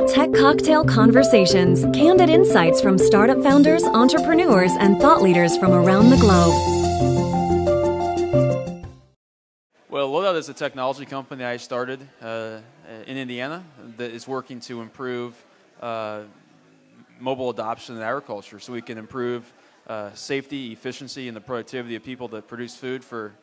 Tech Cocktail Conversations, candid insights from startup founders, entrepreneurs, and thought leaders from around the globe. Well, LoadOut is a technology company I started in Indiana that is working to improve mobile adoption in agriculture so we can improve safety, efficiency, and the productivity of people that produce food for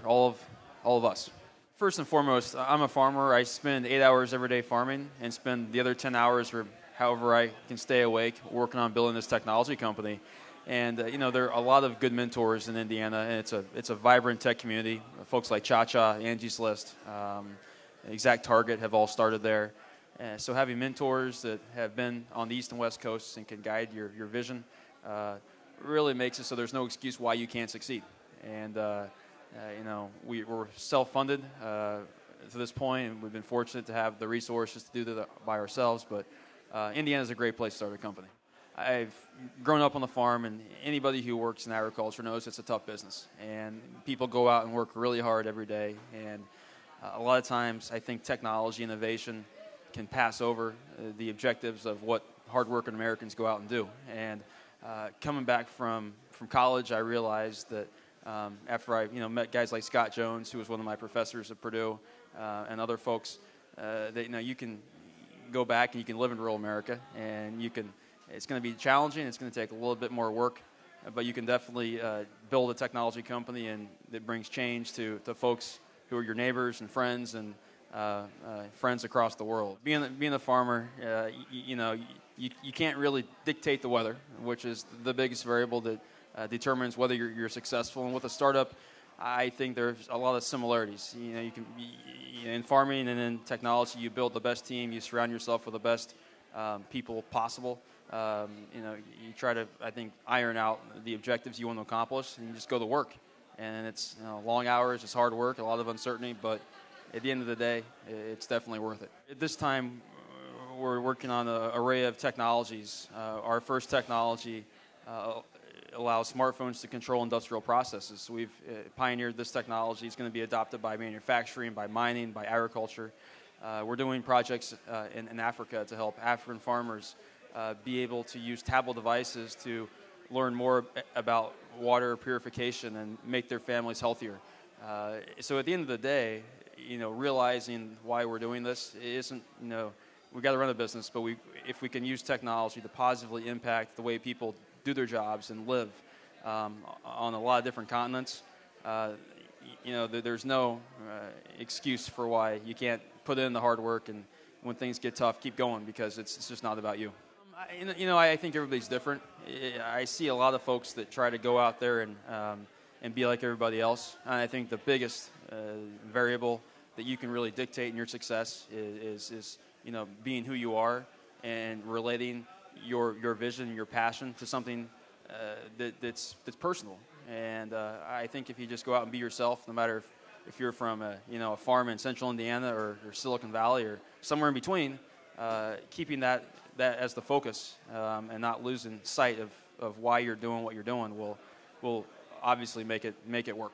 all of us. First and foremost, I'm a farmer. I spend 8 hours every day farming and spend the other 10 hours or however I can stay awake working on building this technology company. And there are a lot of good mentors in Indiana, and it's a vibrant tech community. Folks like Cha-Cha, Angie's List, Exact Target have all started there. So having mentors that have been on the East and West Coasts and can guide your vision really makes it so there's no excuse why you can't succeed. And we're self-funded to this point, and we've been fortunate to have the resources to do that by ourselves. But Indiana is a great place to start a company. I've grown up on the farm, and anybody who works in agriculture knows it's a tough business. And people go out and work really hard every day. And a lot of times, I think technology innovation can pass over the objectives of what hardworking Americans go out and do. And coming back from college, I realized that after I met guys like Scott Jones, who was one of my professors at Purdue, and other folks, that you can go back and you can live in rural America, and you can. It's going to be challenging. It's going to take a little bit more work, but you can definitely build a technology company and that brings change to folks who are your neighbors and friends and friends across the world. Being a farmer, you can't really dictate the weather, which is the biggest variable that determines whether you're successful. And with a startup, I think there's a lot of similarities. You can in farming and in technology, you build the best team. You surround yourself with the best people possible. You try to, I think, iron out the objectives you want to accomplish, and you just go to work. And it's long hours, it's hard work, a lot of uncertainty, but at the end of the day, it's definitely worth it. At this time, we're working on an array of technologies. Our first technology allows smartphones to control industrial processes. So we've pioneered this technology. It's going to be adopted by manufacturing, by mining, by agriculture. We're doing projects in Africa to help African farmers be able to use tablet devices to learn more about water purification and make their families healthier. So at the end of the day, realizing why we're doing this isn't, we've got to run a business, but if we can use technology to positively impact the way people do their jobs and live on a lot of different continents, there's no excuse for why you can't put in the hard work and when things get tough, keep going, because it's just not about you. I think everybody's different. I see a lot of folks that try to go out there and be like everybody else. And I think the biggest variable that you can really dictate in your success is being who you are and relating your vision and your passion to something that's personal. And I think if you just go out and be yourself, no matter if you're from a farm in central Indiana or Silicon Valley or somewhere in between, keeping that as the focus and not losing sight of why you're doing what you're doing will obviously make it work.